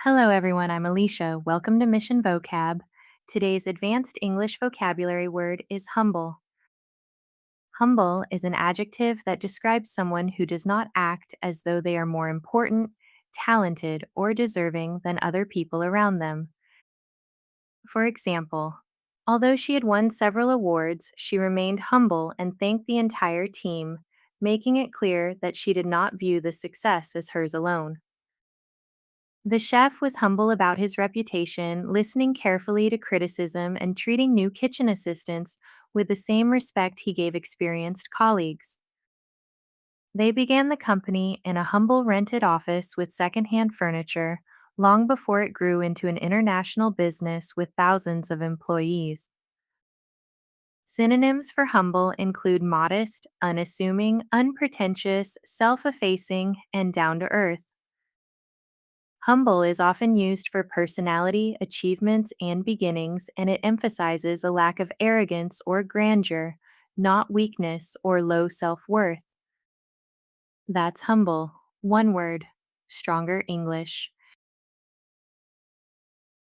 Hello, everyone. I'm Alicia. Welcome to Mission Vocab. Today's advanced English vocabulary word is humble. Humble is an adjective that describes someone who does not act as though they are more important, talented, or deserving than other people around them. For example, although she had won several awards, she remained humble and thanked the entire team, making it clear that she did not view the success as hers alone. The chef was humble about his reputation, listening carefully to criticism and treating new kitchen assistants with the same respect he gave experienced colleagues. They began the company in a humble rented office with secondhand furniture, long before it grew into an international business with thousands of employees. Synonyms for humble include modest, unassuming, unpretentious, self effacing, and down to earth. Humble is often used for personality, achievements, and beginnings, and it emphasizes a lack of arrogance or grandeur, not weakness or low self worth. That's humble. One word. Stronger English.